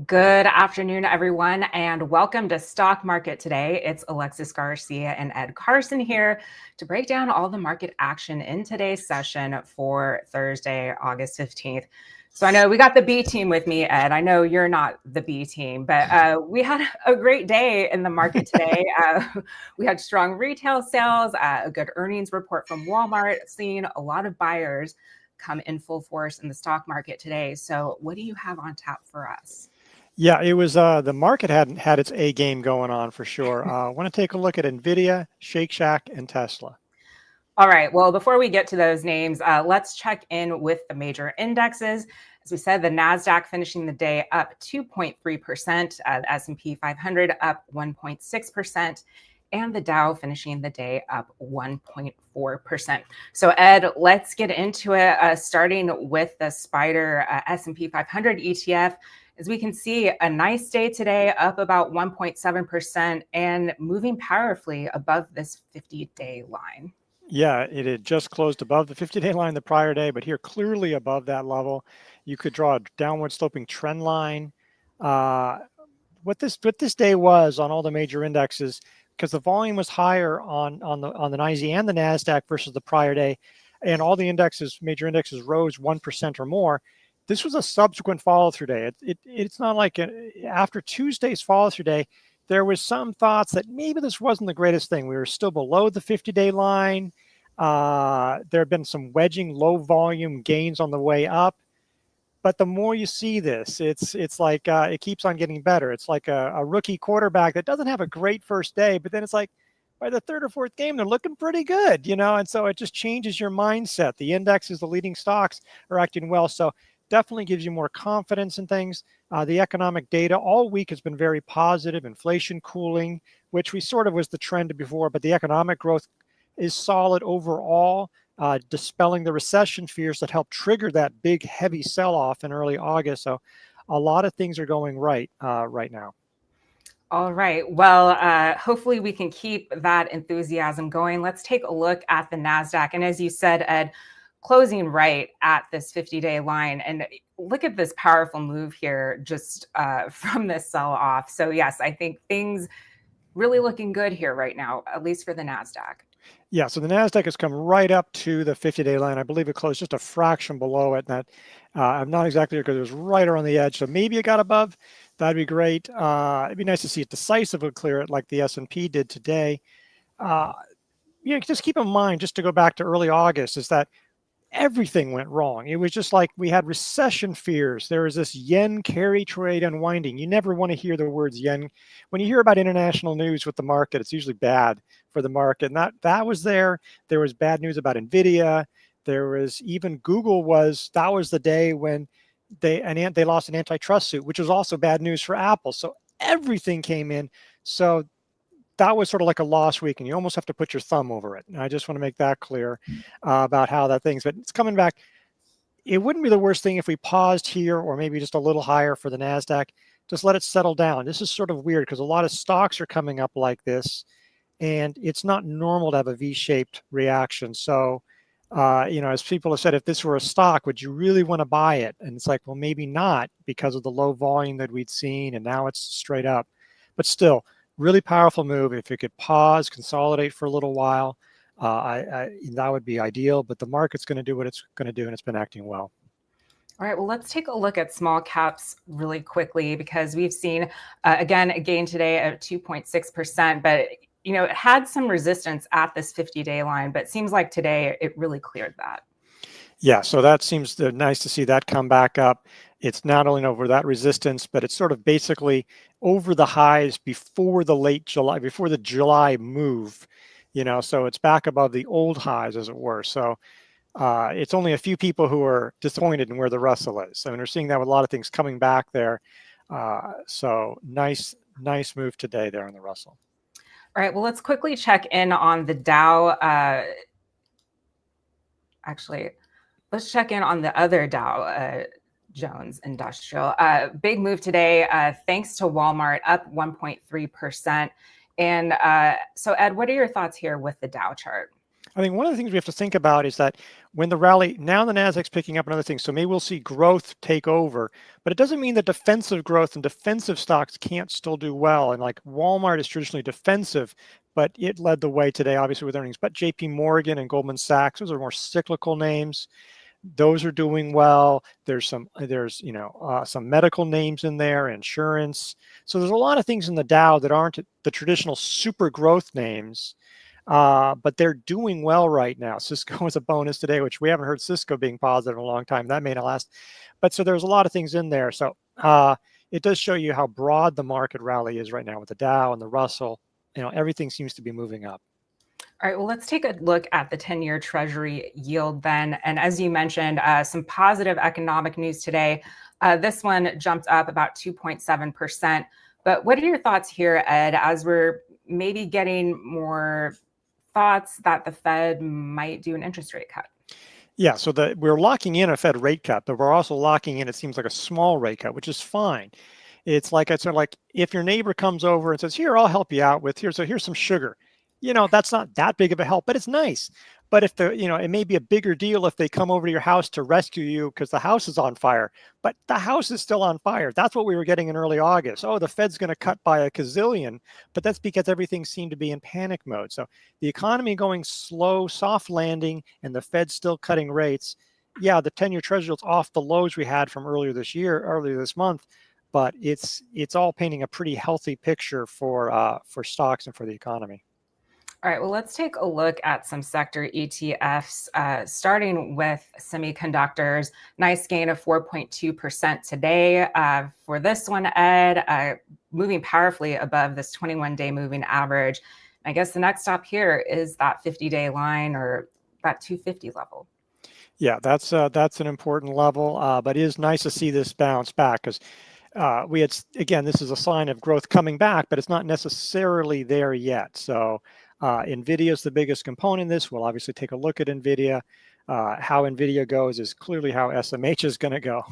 Good afternoon, everyone, and welcome to Stock Market Today. It's Alexis, Garcia, and Ed Carson here to break down all the market action in today's session for Thursday, August 15th. So I know we got the B team with me, Ed. I know you're not the B team, but we had a great day in the market today. We had strong retail sales, a good earnings report from Walmart, seeing a lot of buyers come in full force in the stock market today. So what do you have on tap for us? Yeah, it was the market hadn't had its A game going on for sure. I want to take a look at Nvidia, Shake Shack, and Tesla. All right. Well, before we get to those names, let's check in with the major indexes. As we said, the NASDAQ finishing the day up 2.3%, the S&P 500 up 1.6%, and the Dow finishing the day up 1.4%. So Ed, let's get into it, starting with the SPDR S&P 500 ETF. As we can see, a nice day today, up about 1.7% and moving powerfully above this 50-day line. Yeah, it had just closed above the 50-day line the prior day, but here clearly above that level. You could draw a downward sloping trend line. What this day was on all the major indexes, because the volume was higher on the NYSE and the NASDAQ versus the prior day, and all the indexes, major indexes, rose 1% or more. This was a subsequent follow-through day. It's not like after Tuesday's follow-through day, there was some thoughts that maybe this wasn't the greatest thing. We were still below the 50-day line. There have been some wedging, low volume gains on the way up. But the more you see this, it's like it keeps on getting better. It's like a rookie quarterback that doesn't have a great first day, but then it's like by the third or fourth game, they're looking pretty good, and so it just changes your mindset. The indexes, the leading stocks are acting well. So definitely gives you more confidence in things. The economic data all week has been very positive. Inflation cooling, which we sort of was the trend before, but the economic growth is solid overall, dispelling the recession fears that helped trigger that big, heavy sell-off in early August. So a lot of things are going right right now. All right. Well, hopefully we can keep that enthusiasm going. Let's take a look at the NASDAQ. And as you said, Ed, closing right at this 50-day line. And look at this powerful move here just from this sell-off. So yes, I think things really looking good here right now, at least for the NASDAQ. Yeah, so the NASDAQ has come right up to the 50-day line. I believe it closed just a fraction below it. And that I'm not exactly sure because it was right around the edge. So maybe it got above. That'd be great. It'd be nice to see it decisively clear it like the S&P did today. Just keep in mind, just to go back to early August, is that everything went wrong. It was just like we had recession fears. There was this yen carry trade unwinding. You never want to hear the words yen. When you hear about international news with the market, it's usually bad for the market. And that was there. There was bad news about Nvidia. There was even Google that was the day when they lost an antitrust suit, which was also bad news for Apple. So everything came in. So that was sort of like a lost week, and you almost have to put your thumb over it. And I just want to make that clear about how that thing's, but it's coming back. It wouldn't be the worst thing if we paused here or maybe just a little higher for the NASDAQ. Just let it settle down. This is sort of weird because a lot of stocks are coming up like this, and it's not normal to have a V-shaped reaction. So, as people have said, if this were a stock, would you really want to buy it? And it's like, well, maybe not because of the low volume that we'd seen, and now it's straight up. But still, really powerful move. If it could pause, consolidate for a little while, that would be ideal. But the market's going to do what it's going to do, and it's been acting well. All right, well, let's take a look at small caps really quickly because we've seen, again, a gain today of 2.6%, but it had some resistance at this 50-day line, but it seems like today it really cleared that. Yeah, so that seems nice to see that come back up. It's not only over that resistance, but it's sort of basically over the highs before the July move, so it's back above the old highs, as it were. So it's only a few people who are disappointed in where the Russell is. I mean, we're seeing that with a lot of things coming back there. So nice move today there on the Russell. All right, well, let's quickly check in on the Dow. Actually, let's check in on the other Dow Jones Industrial. Big move today, thanks to Walmart, up 1.3%. And so, Ed, what are your thoughts here with the Dow chart? I think one of the things we have to think about is that when the rally, now the NASDAQ's picking up another thing, so maybe we'll see growth take over, but it doesn't mean that defensive growth and defensive stocks can't still do well. And like Walmart is traditionally defensive, but it led the way today, obviously with earnings. But JP Morgan and Goldman Sachs, those are more cyclical names. Those are doing well. There's some medical names in there, insurance. So there's a lot of things in the Dow that aren't the traditional super growth names. But they're doing well right now. Cisco was a bonus today, which we haven't heard Cisco being positive in a long time. That may not last. But so there's a lot of things in there. So it does show you how broad the market rally is right now with the Dow and the Russell. Everything seems to be moving up. All right, well, let's take a look at the 10-year Treasury yield then. And as you mentioned, some positive economic news today. This one jumped up about 2.7%. But what are your thoughts here, Ed, as we're maybe getting more thoughts that the Fed might do an interest rate cut? Yeah, so we're locking in a Fed rate cut, but we're also locking in, it seems like, a small rate cut, which is fine. It's like I said, like if your neighbor comes over and says, "Here, I'll help you out with here's some sugar," that's not that big of a help, but it's nice. But if it may be a bigger deal if they come over to your house to rescue you because the house is on fire, but the house is still on fire. That's what we were getting in early August. Oh, the Fed's going to cut by a gazillion, but that's because everything seemed to be in panic mode. So the economy going slow, soft landing, and the Fed still cutting rates. Yeah, the 10-year Treasury yield's off the lows we had from earlier this month, but it's all painting a pretty healthy picture for stocks and for the economy. All right, well, let's take a look at some sector ETFs, starting with semiconductors. Nice gain of 4.2% today. For this one, Ed, moving powerfully above this 21-day moving average. I guess the next stop here is that 50-day line or that 250 level. Yeah, that's an important level, but it is nice to see this bounce back because we had, again, this is a sign of growth coming back, but it's not necessarily there yet. So Nvidia is the biggest component in this. We'll obviously take a look at Nvidia. How Nvidia goes is clearly how SMH is going to go.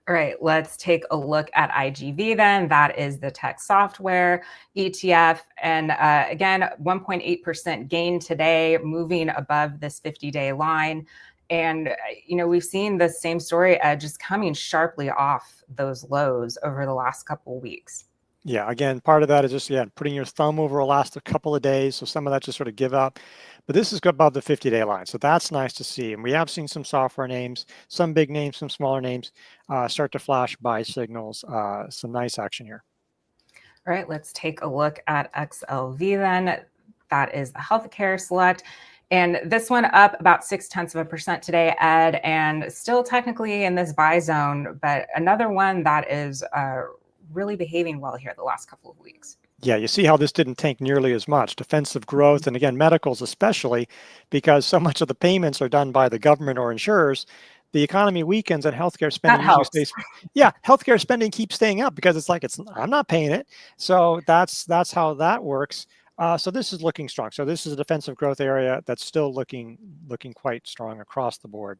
All right, let's take a look at IGV then. That is the tech software ETF. And again, 1.8% gain today, moving above this 50-day line. And, we've seen the same story, just coming sharply off those lows over the last couple of weeks. Yeah, again, part of that is just, putting your thumb over the last couple of days. So some of that just sort of give up. But this is above the 50-day line. So that's nice to see. And we have seen some software names, some big names, some smaller names start to flash buy signals. Some nice action here. All right, let's take a look at XLV then. That is the healthcare select. And this one up about 0.6% today, Ed, and still technically in this buy zone, but another one that is really behaving well here the last couple of weeks. Yeah, you see how this didn't tank nearly as much. Defensive growth, and again, medicals especially, because so much of the payments are done by the government or insurers. The economy weakens and healthcare spending usually stays. Yeah, healthcare spending keeps staying up because it's like I'm not paying it. So that's how that works. So this is looking strong. So this is a defensive growth area that's still looking quite strong across the board.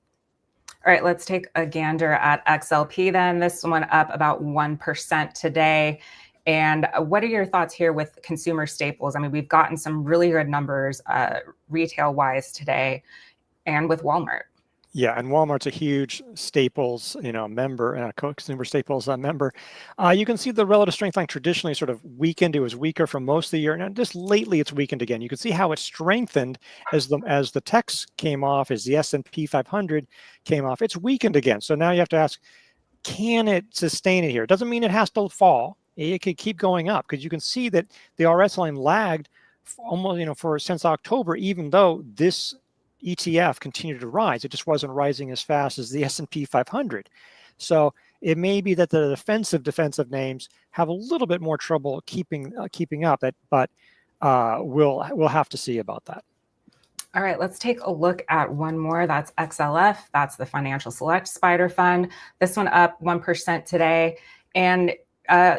All right, let's take a gander at XLP then. This one up about 1% today. And what are your thoughts here with consumer staples? I mean, we've gotten some really good numbers retail-wise today and with Walmart. Yeah, and Walmart's a huge staples, member, consumer staples member. You can see the relative strength line traditionally sort of weakened. It was weaker for most of the year, and just lately it's weakened again. You can see how it strengthened as the techs came off, as the S&P 500 came off. It's weakened again. So now you have to ask, can it sustain it here? It doesn't mean it has to fall. It could keep going up because you can see that the RS line lagged almost, since October, even though this ETF continued to rise. It just wasn't rising as fast as the S&P 500. So it may be that the defensive names have a little bit more trouble keeping up. But we'll have to see about that. All right, let's take a look at one more. That's XLF. That's the Financial Select Spider Fund. This one up 1% today, and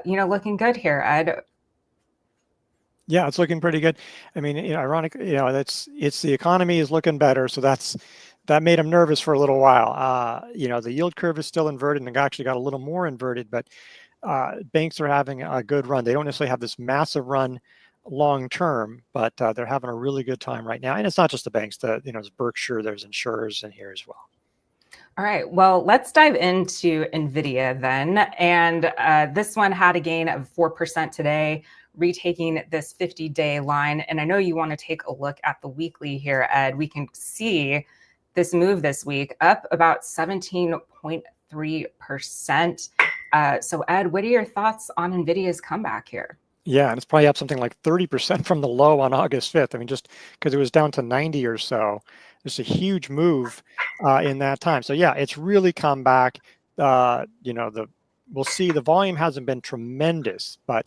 looking good here, Ed. Yeah, it's looking pretty good. I mean, ironic, it's the economy is looking better, so that made them nervous for a little while. The yield curve is still inverted and actually got a little more inverted, but banks are having a good run. They don't necessarily have this massive run long term, but they're having a really good time right now. And it's not just the banks, there's Berkshire, there's insurers in here as well. All right, well, let's dive into Nvidia then. And this one had a gain of 4% today, retaking this 50-day line. And I know you want to take a look at the weekly here, Ed. We can see this move this week up about 17.3%. So Ed, what are your thoughts on Nvidia's comeback here? Yeah, and it's probably up something like 30% from the low on August 5th. I mean, just because it was down to 90 or so, it's a huge move in that time. So yeah, it's really come back. We'll see. The volume hasn't been tremendous, but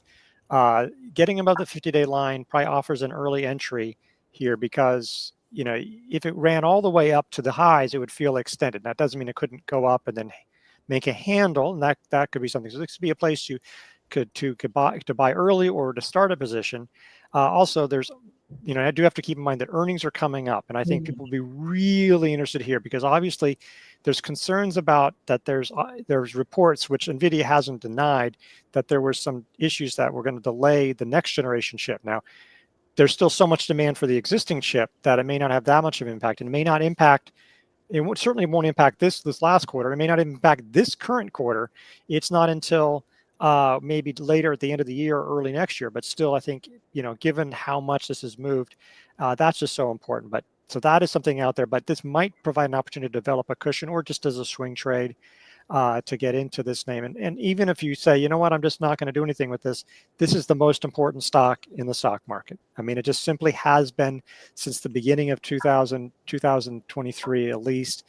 getting above the 50-day line probably offers an early entry here because if it ran all the way up to the highs, it would feel extended. That doesn't mean it couldn't go up and then make a handle, and that could be something. So this could be a place to buy early or to start a position. Also, there's, I do have to keep in mind that earnings are coming up, and I think people will be really interested here because obviously there's concerns about that. There's reports, which Nvidia hasn't denied, that there were some issues that were going to delay the next generation chip. Now, there's still so much demand for the existing chip that it may not have that much of an impact, and it may not impact. It certainly won't impact this last quarter. It may not impact this current quarter. It's not until maybe later at the end of the year or early next year, but still, I think, given how much this has moved, that's just so important. But so that is something out there, but this might provide an opportunity to develop a cushion or just as a swing trade to get into this name. And even if you say, you know what, I'm just not going to do anything with this, this is the most important stock in the stock market. I mean, it just simply has been since the beginning of 2023 at least.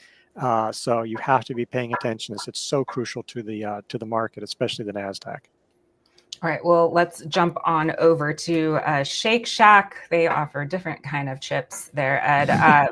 So you have to be paying attention. It's so crucial to the market, especially the NASDAQ. All right, well, let's jump on over to Shake Shack. They offer different kind of chips there, Ed.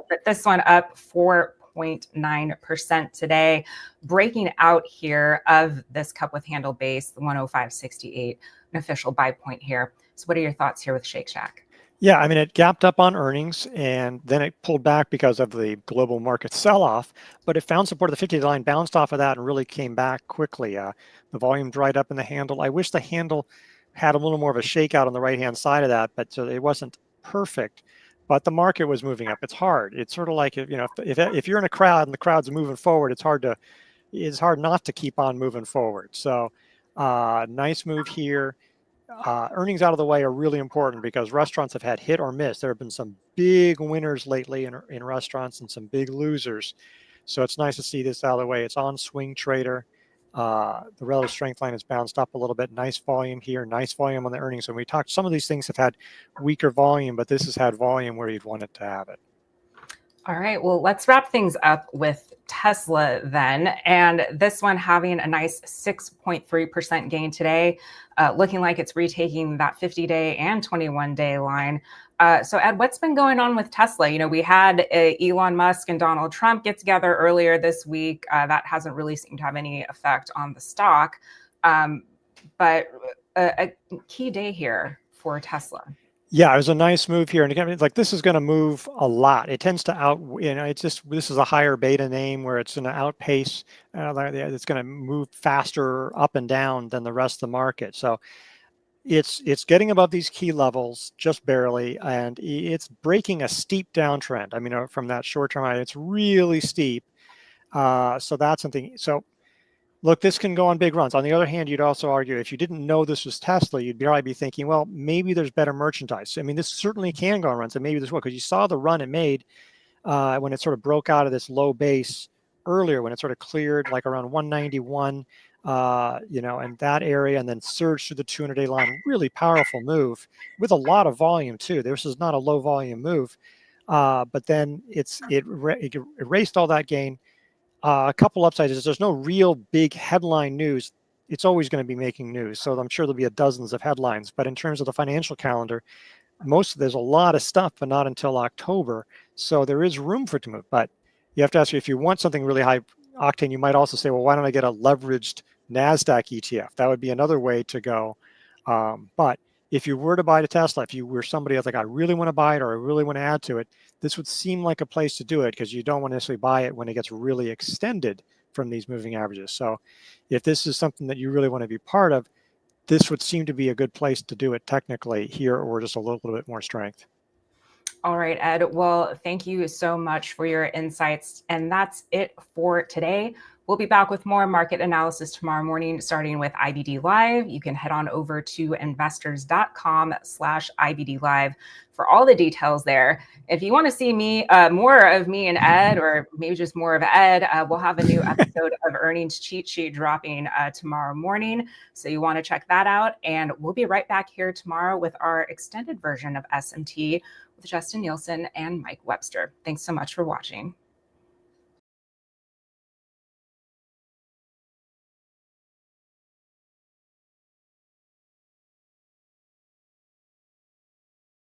But this one up 4.9% today, breaking out here of this cup with handle base, the 105.68, an official buy point here. So what are your thoughts here with Shake Shack? Yeah, I mean, it gapped up on earnings and then it pulled back because of the global market sell-off, but it found support at the 50-day line, bounced off of that and really came back quickly. The volume dried up in the handle. I wish the handle had a little more of a shakeout on the right-hand side of that, but so it wasn't perfect, but the market was moving up. It's hard. It's sort of like, if you're in a crowd and the crowd's moving forward, it's hard not to keep on moving forward. So nice move here. Earnings out of the way are really important because restaurants have had hit or miss. There have been some big winners lately in restaurants and some big losers. So it's nice to see this out of the way. It's on swing trader. The relative strength line has bounced up a little bit. Nice volume here. Nice volume on the earnings. And we talked, some of these things have had weaker volume, but this has had volume where you'd want it to have it. All right, well, let's wrap things up with Tesla then. And this one having a nice 6.3% gain today, looking like it's retaking that 50-day and 21-day line. So Ed, what's been going on with Tesla? We had Elon Musk and Donald Trump get together earlier this week. That hasn't really seemed to have any effect on the stock. But a key day here for Tesla. Yeah, it was a nice move here. And again, it's like this is going to move a lot. It tends to this is a higher beta name where it's going to outpace, it's going to move faster up and down than the rest of the market. So it's getting above these key levels just barely, and it's breaking a steep downtrend. I mean, from that short-term high, it's really steep. So that's something. So look, this can go on big runs. On the other hand, you'd also argue if you didn't know this was Tesla, you'd probably be thinking, well, maybe there's better merchandise. I mean, this certainly can go on runs, and maybe this will, because you saw the run it made when it sort of broke out of this low base earlier, when it sort of cleared like around 191, in that area, and then surged through the 200-day line. Really powerful move with a lot of volume too. This is not a low volume move, but then it erased all that gain. A couple upsides is there's no real big headline news. It's always going to be making news, so I'm sure there'll be dozens of headlines. But in terms of the financial calendar, there's a lot of stuff, but not until October. So there is room for it to move. But you have to ask if you want something really high octane, you might also say, well, why don't I get a leveraged NASDAQ ETF? That would be another way to go. But if you were to buy the Tesla, if you were somebody else like, I really want to buy it or I really want to add to it, this would seem like a place to do it because you don't want to necessarily buy it when it gets really extended from these moving averages. So if this is something that you really want to be part of, this would seem to be a good place to do it technically here, or just a little bit more strength. All right, Ed. Well, thank you so much for your insights. And that's it for today. We'll be back with more market analysis tomorrow morning, starting with IBD Live. You can head on over to investors.com/IBD Live for all the details there. If you want to see me, more of me and Ed, or maybe just more of Ed, we'll have a new episode of Earnings Cheat Sheet dropping tomorrow morning. So you want to check that out. And we'll be right back here tomorrow with our extended version of SMT with Justin Nielsen and Mike Webster. Thanks so much for watching.